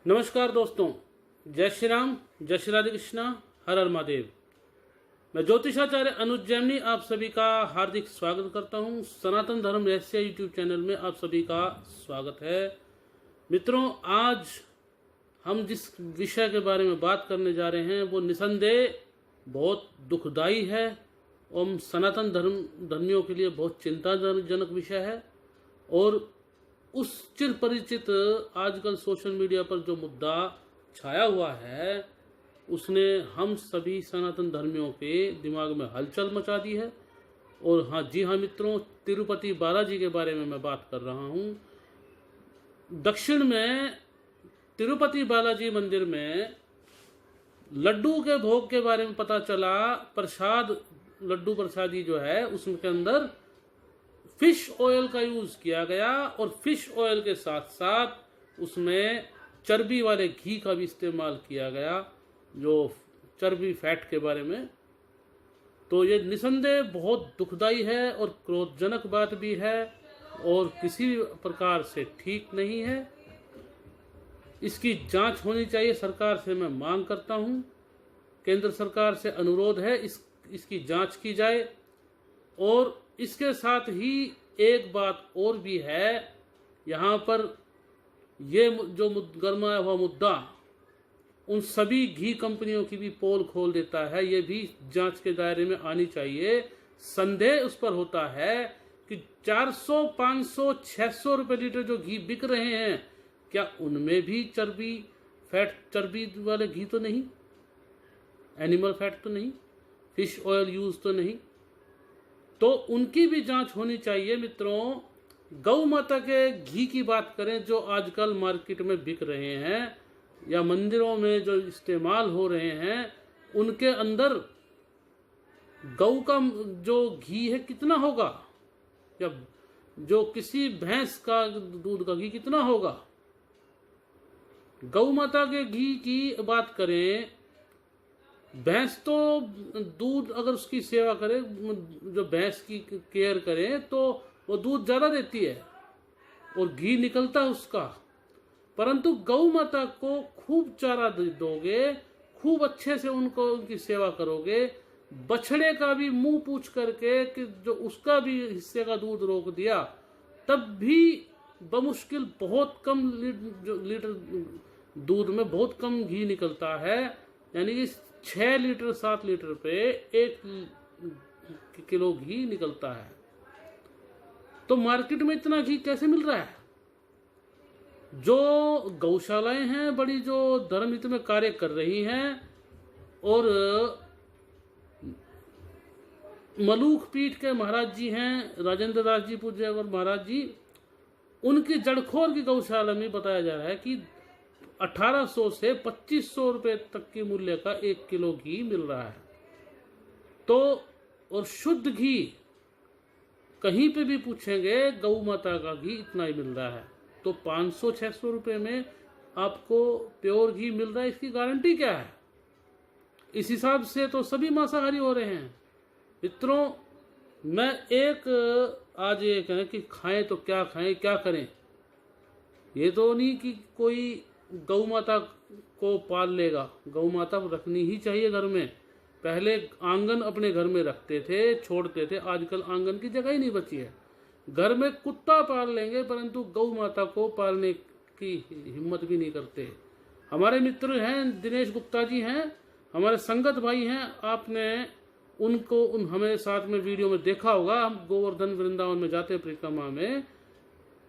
नमस्कार दोस्तों, जय श्री राम, जय श्री राधे कृष्णा, हर हर महादेव। मैं ज्योतिषाचार्य अनुज जैमिनी आप सभी का हार्दिक स्वागत करता हूं। सनातन धर्म रहस्य यूट्यूब चैनल में आप सभी का स्वागत है। मित्रों, आज हम जिस विषय के बारे में बात करने जा रहे हैं वो निसंदेह बहुत दुखदाई है और सनातन धर्मियों के लिए बहुत चिंताजनक विषय है। और उस चिर परिचित आजकल सोशल मीडिया पर जो मुद्दा छाया हुआ है उसने हम सभी सनातन धर्मियों के दिमाग में हलचल मचा दी है। और जी हाँ मित्रों, तिरुपति बालाजी के बारे में मैं बात कर रहा हूँ। दक्षिण में तिरुपति बालाजी मंदिर में लड्डू के भोग के बारे में पता चला। प्रसाद, लड्डू प्रसादी जो है उसके अंदर फिश ऑयल का यूज किया गया और फिश ऑयल के साथ साथ उसमें चर्बी वाले घी का भी इस्तेमाल किया गया, जो चर्बी फैट के बारे में। तो ये निसंदेह बहुत दुखदाई है और क्रोधजनक बात भी है और किसी प्रकार से ठीक नहीं है। इसकी जांच होनी चाहिए, सरकार से मैं मांग करता हूं। केंद्र सरकार से अनुरोध है इसकी जांच की जाए। और इसके साथ ही एक बात और भी है, यहाँ पर ये जो गरमाया हुआ मुद्दा उन सभी घी कंपनियों की भी पोल खोल देता है। ये भी जांच के दायरे में आनी चाहिए। संदेह उस पर होता है कि 400, 500, 600 रुपए लीटर जो घी बिक रहे हैं, क्या उनमें भी चर्बी वाले घी तो नहीं, एनिमल फैट तो नहीं, फिश ऑयल यूज तो नहीं। तो उनकी भी जांच होनी चाहिए। मित्रों, गौ माता के घी की बात करें जो आजकल मार्केट में बिक रहे हैं या मंदिरों में जो इस्तेमाल हो रहे हैं, उनके अंदर गौ का जो घी है कितना होगा, या जो किसी भैंस का दूध का घी कितना होगा। गौ माता के घी की बात करें, भैंस तो दूध अगर उसकी सेवा करे, जो भैंस की केयर करे, तो वो दूध ज़्यादा देती है और घी निकलता है उसका। परंतु गौ माता को खूब चारा दोगे, खूब अच्छे से उनकी सेवा करोगे, बछड़े का भी मुंह पूछ करके कि जो उसका भी हिस्से का दूध रोक दिया, तब भी बमुश्किल बहुत कम लीटर दूध में बहुत कम घी निकलता है। यानी कि 6 लीटर 7 लीटर पे 1 किलो घी निकलता है। तो मार्केट में इतना घी कैसे मिल रहा है? जो गौशालाएं हैं बड़ी, जो धर्म हित में कार्य कर रही हैं, और मलूख पीठ के महाराज जी हैं, राजेंद्र दास जी पूज्य महाराज जी, उनकी जड़खोर की गौशाला में बताया जा रहा है कि 1800 से 2500 रुपए तक के मूल्य का 1 किलो घी मिल रहा है। तो और शुद्ध घी कहीं पे भी पूछेंगे, गौ माता का घी इतना ही मिल रहा है। तो 500-600 रुपए में आपको प्योर घी मिल रहा है, इसकी गारंटी क्या है? इस हिसाब से तो सभी मांसाहारी हो रहे हैं। मित्रों, मैं आज ये कहें कि खाएं तो क्या खाएं, क्या करें, ये तो नहीं कि कोई गौ माता को पाल लेगा। गौ माता रखनी ही चाहिए घर में। पहले आंगन अपने घर में रखते थे, छोड़ते थे, आजकल आंगन की जगह ही नहीं बची है। घर में कुत्ता पाल लेंगे परंतु गौ माता को पालने की हिम्मत भी नहीं करते। हमारे मित्र हैं, दिनेश गुप्ता जी हैं, हमारे संगत भाई हैं, आपने उनको हमें साथ में वीडियो में देखा होगा। हम गोवर्धन वृंदावन में जाते परिक्रमा में,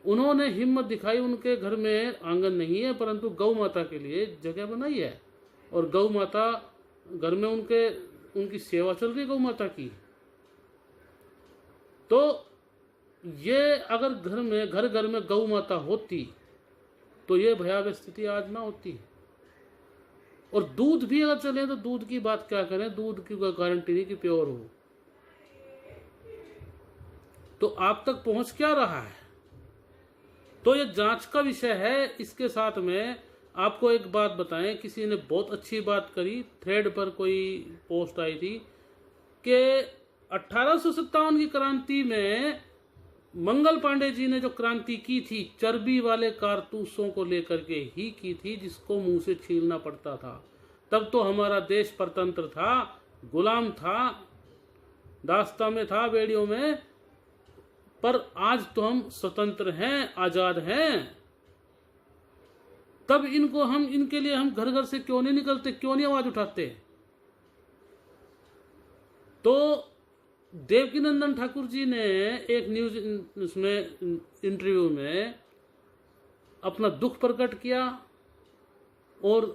उन्होंने हिम्मत दिखाई। उनके घर में आंगन नहीं है परंतु गौ माता के लिए जगह बनाई है और गौ माता घर में उनकी सेवा चल रही है गौ माता की। तो ये अगर घर में गौ माता होती तो ये भयावह स्थिति आज ना होती। और दूध भी अगर चले तो दूध की बात क्या करें, दूध की गारंटी नहीं कि प्योर हो। तो आप तक पहुंच क्या रहा है? तो ये जांच का विषय है। इसके साथ में आपको एक बात बताएं, किसी ने बहुत अच्छी बात करी, थ्रेड पर कोई पोस्ट आई थी कि 1857 की क्रांति में मंगल पांडे जी ने जो क्रांति की थी चर्बी वाले कारतूसों को लेकर के ही की थी, जिसको मुंह से छीलना पड़ता था। तब तो हमारा देश परतंत्र था, गुलाम था, दास्ता में था, बेड़ियों में। पर आज तो हम स्वतंत्र हैं, आजाद हैं। तब इनके लिए हम घर घर से क्यों नहीं निकलते, क्यों नहीं आवाज उठाते? तो देवकीनंदन ठाकुर जी ने एक न्यूज उसमें इंटरव्यू में अपना दुख प्रकट किया और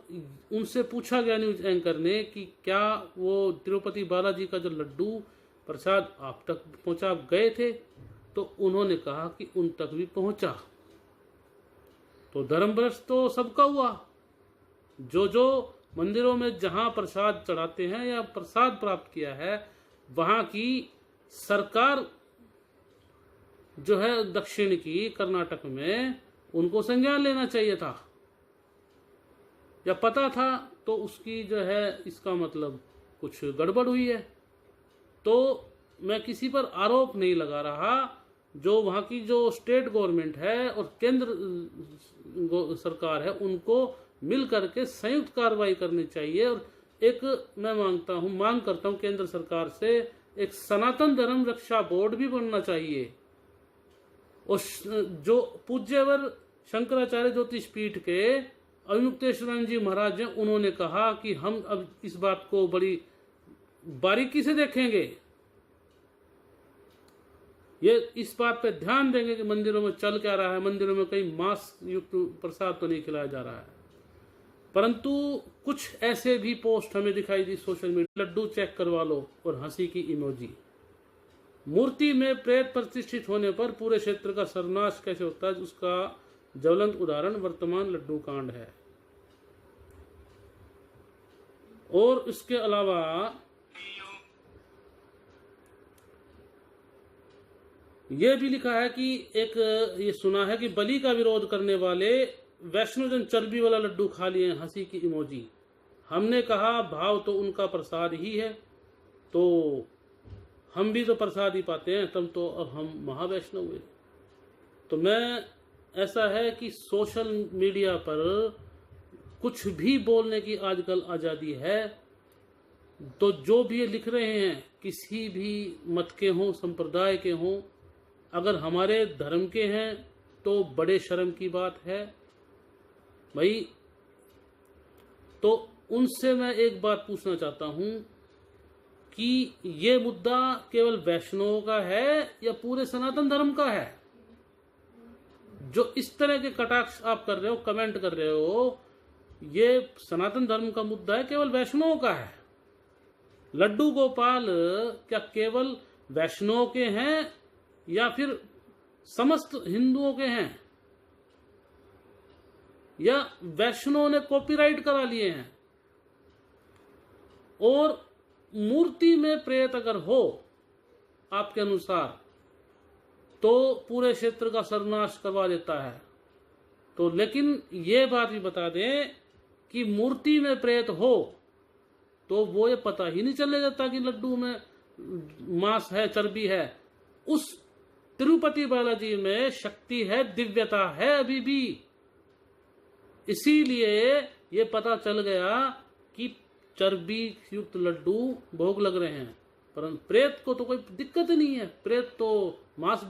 उनसे पूछा गया न्यूज एंकर ने कि क्या वो तिरुपति बालाजी का जो लड्डू प्रसाद आप तक पहुंचा, आप गए थे? तो उन्होंने कहा कि उन तक भी पहुंचा। तो धर्म भ्रष्ट तो सबका हुआ। जो मंदिरों में जहां प्रसाद चढ़ाते हैं या प्रसाद प्राप्त किया है, वहां की सरकार जो है दक्षिण की, कर्नाटक में, उनको संज्ञान लेना चाहिए था, या पता था तो उसकी जो है इसका मतलब कुछ गड़बड़ हुई है। तो मैं किसी पर आरोप नहीं लगा रहा। जो वहाँ की जो स्टेट गवर्नमेंट है और केंद्र सरकार है, उनको मिल करके संयुक्त कार्रवाई करनी चाहिए। और एक मैं मांग करता हूँ केंद्र सरकार से, एक सनातन धर्म रक्षा बोर्ड भी बनना चाहिए। और जो पूज्यवर शंकराचार्य ज्योतिष पीठ के अविमुक्तेश्वरानंद जी महाराज हैं, उन्होंने कहा कि हम अब इस बात को बड़ी बारीकी से देखेंगे, ये इस बात पे ध्यान देंगे कि मंदिरों में चल क्या रहा है, मंदिरों में कहीं मांस युक्त प्रसाद तो नहीं खिलाया जा रहा है। परंतु कुछ ऐसे भी पोस्ट हमें दिखाई दी सोशल मीडिया, लड्डू चेक करवा लो और हंसी की इमोजी। मूर्ति में प्रेत प्रतिष्ठित होने पर पूरे क्षेत्र का सर्वनाश कैसे होता है, उसका ज्वलंत उदाहरण वर्तमान लड्डू कांड है। और इसके अलावा यह भी लिखा है कि ये सुना है कि बलि का विरोध करने वाले वैष्णोजन चर्बी वाला लड्डू खा लिए, हंसी की इमोजी। हमने कहा भाव तो उनका प्रसाद ही है, तो हम भी तो प्रसाद ही पाते हैं, तब तो अब हम महावैष्णव हुए। तो मैं ऐसा है कि सोशल मीडिया पर कुछ भी बोलने की आजकल आज़ादी है। तो जो भी ये लिख रहे हैं, किसी भी मत के हों, संप्रदाय के हों, अगर हमारे धर्म के हैं तो बड़े शर्म की बात है भाई। तो उनसे मैं एक बात पूछना चाहता हूं कि ये मुद्दा केवल वैष्णवों का है या पूरे सनातन धर्म का है? जो इस तरह के कटाक्ष आप कर रहे हो, कमेंट कर रहे हो, ये सनातन धर्म का मुद्दा है, केवल वैष्णवों का है? लड्डू गोपाल क्या केवल वैष्णवों के हैं या फिर समस्त हिंदुओं के हैं, या वैष्णवों ने कॉपीराइट करा लिए हैं? और मूर्ति में प्रेत अगर हो आपके अनुसार तो पूरे क्षेत्र का सर्वनाश करवा देता है। तो लेकिन ये बात भी बता दें कि मूर्ति में प्रेत हो तो वो ये पता ही नहीं चलने देता कि लड्डू में मांस है, चर्बी है। उस तिरुपति बालाजी में शक्ति है, दिव्यता है अभी भी। इसीलिए ये पता चल गया कि चर्बी युक्त लड्डू भोग लग रहे हैं। परंतु प्रेत को तो कोई दिक्कत नहीं है, प्रेत तो मांस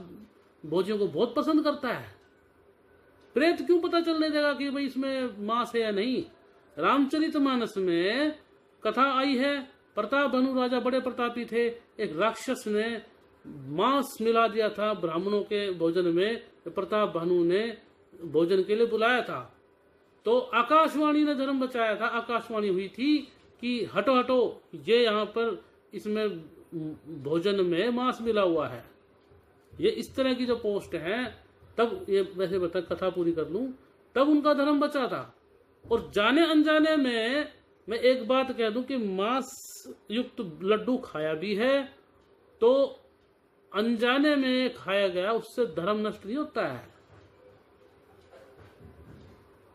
भोजियों को बहुत पसंद करता है। प्रेत क्यों पता चलने देगा कि भाई इसमें मांस है या नहीं? रामचरितमानस में कथा आई है, प्रताप भानु राजा बड़े प्रतापी थे, एक राक्षस ने मांस मिला दिया था ब्राह्मणों के भोजन में, प्रताप भानु ने भोजन के लिए बुलाया था। तो आकाशवाणी ने धर्म बचाया था। आकाशवाणी हुई थी कि हटो हटो, ये यहाँ पर इसमें भोजन में मांस मिला हुआ है। ये इस तरह की जो पोस्ट है, तब ये वैसे बता कथा पूरी कर लूं, तब उनका धर्म बचा था। और जाने अनजाने में मैं एक बात कह दूं कि मांस युक्त लड्डू खाया भी है तो अनजाने में खाया गया, उससे धर्म नष्ट नहीं होता है।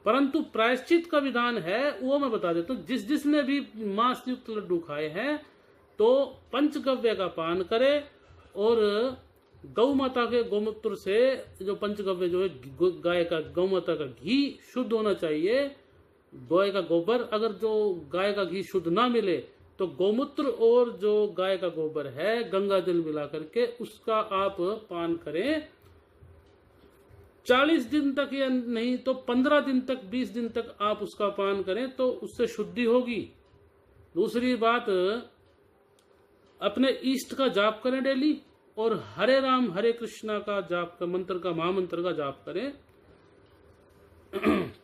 परंतु प्रायश्चित का विधान है, वो मैं बता देता हूं। जिसने भी मांस युक्त लड्डू खाए हैं तो पंचगव्य का पान करे और गौ माता के गोमूत्र से जो पंचगव्य जो है गाय का गौ माता का घी शुद्ध होना चाहिए। गाय का गोबर, अगर जो गाय का घी शुद्ध ना मिले तो गौमूत्र और जो गाय का गोबर है गंगा जल मिला करके उसका आप पान करें। 40 दिन तक या नहीं तो 15 दिन तक 20 दिन तक आप उसका पान करें तो उससे शुद्धि होगी। दूसरी बात, अपने इष्ट का जाप करें डेली और हरे राम हरे कृष्णा का जाप का मंत्र का महामंत्र का जाप करें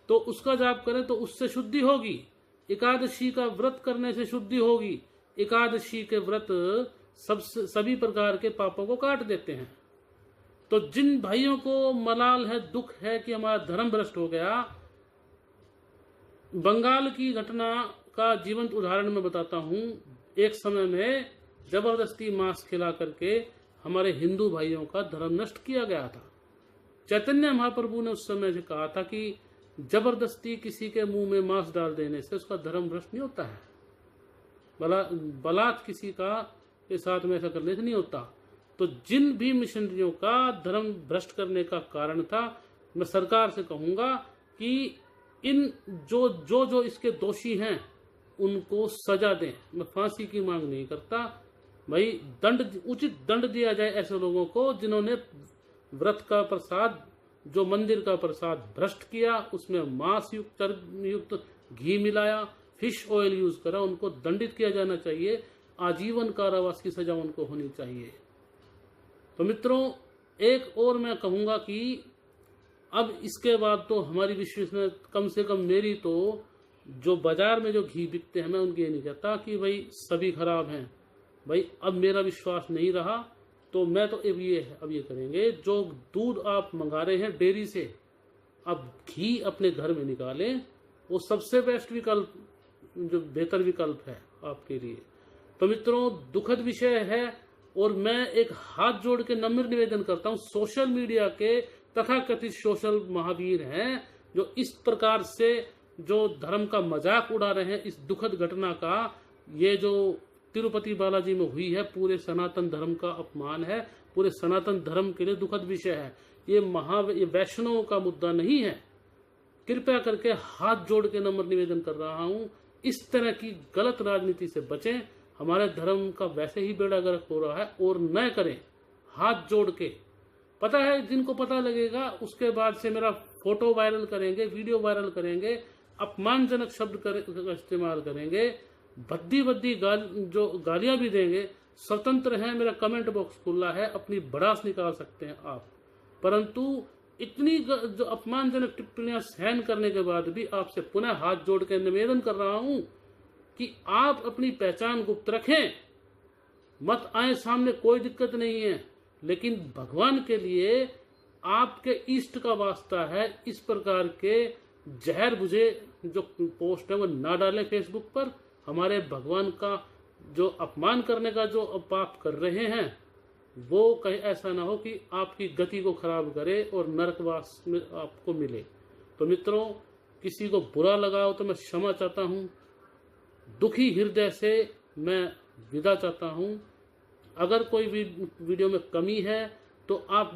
तो उसका जाप करें तो उससे शुद्धि होगी। एकादशी का व्रत करने से शुद्धि होगी। एकादशी के व्रत सभी प्रकार के पापों को काट देते हैं। तो जिन भाइयों को मलाल है, दुख है कि हमारा धर्म भ्रष्ट हो गया, बंगाल की घटना का जीवंत उदाहरण मैं बताता हूं। एक समय में जबरदस्ती मांस खिला करके हमारे हिंदू भाइयों का धर्म नष्ट किया गया था। चैतन्य महाप्रभु ने उस समय से कहा था कि जबरदस्ती किसी के मुंह में मांस डाल देने से उसका धर्म भ्रष्ट नहीं होता है। बलात् किसी का के साथ में ऐसा करने से नहीं होता। तो जिन भी मिशनरियों का धर्म भ्रष्ट करने का कारण था, मैं सरकार से कहूंगा कि इन जो इसके दोषी हैं उनको सजा दें। मैं फांसी की मांग नहीं करता भाई, उचित दंड दिया जाए ऐसे लोगों को जिन्होंने व्रत का प्रसाद, जो मंदिर का प्रसाद भ्रष्ट किया, उसमें मांस युक्त घी मिलाया, फिश ऑयल यूज करा, उनको दंडित किया जाना चाहिए। आजीवन कारावास की सजा उनको होनी चाहिए। तो मित्रों, एक और मैं कहूंगा कि अब इसके बाद तो हमारी विश्वास में, कम से कम मेरी तो, जो बाजार में जो घी बिकते हैं मैं उनकी ये नहीं कहता कि भाई सभी खराब हैं। भाई अब मेरा विश्वास नहीं रहा तो मैं तो अब ये करेंगे, जो दूध आप मंगा रहे हैं डेयरी से, अब घी अपने घर में निकालें। वो सबसे बेस्ट विकल्प, जो बेहतर विकल्प है आपके लिए। तो मित्रों, दुखद विषय है और मैं एक हाथ जोड़ के नम्र निवेदन करता हूं, सोशल मीडिया के तथाकथित सोशल महावीर हैं जो इस प्रकार से जो धर्म का मजाक उड़ा रहे हैं। इस दुखद घटना का, ये जो तिरुपति बालाजी में हुई है, पूरे सनातन धर्म का अपमान है, पूरे सनातन धर्म के लिए दुखद विषय है। ये वैष्णवों का मुद्दा नहीं है। कृपया करके हाथ जोड़ के नम्र निवेदन कर रहा हूं, इस तरह की गलत राजनीति से बचें। हमारे धर्म का वैसे ही बेड़ा गर्क हो रहा है और न करें। हाथ जोड़ के, पता है जिनको पता लगेगा उसके बाद से मेरा फोटो वायरल करेंगे, वीडियो वायरल करेंगे, अपमानजनक शब्द का इस्तेमाल करेंगे, भद्दी जो गालियां भी देंगे। स्वतंत्र है, मेरा कमेंट बॉक्स खुला है, अपनी भड़ास निकाल सकते हैं आप। परंतु इतनी जो अपमानजनक टिप्पणियां सहन करने के बाद भी आपसे पुनः हाथ जोड़ के निवेदन कर रहा हूं कि आप अपनी पहचान गुप्त रखें। मत आए सामने, कोई दिक्कत नहीं है, लेकिन भगवान के लिए आपके इष्ट का वास्ता है, इस प्रकार के जहर बुझे जो पोस्ट है वो ना डालें फेसबुक पर। हमारे भगवान का जो अपमान करने का जो पाप कर रहे हैं वो कहीं ऐसा ना हो कि आपकी गति को खराब करे और नरकवास में आपको मिले। तो मित्रों, किसी को बुरा लगा हो तो मैं क्षमा चाहता हूँ, दुखी हृदय से मैं विदा चाहता हूँ। अगर कोई वीडियो में कमी है तो आप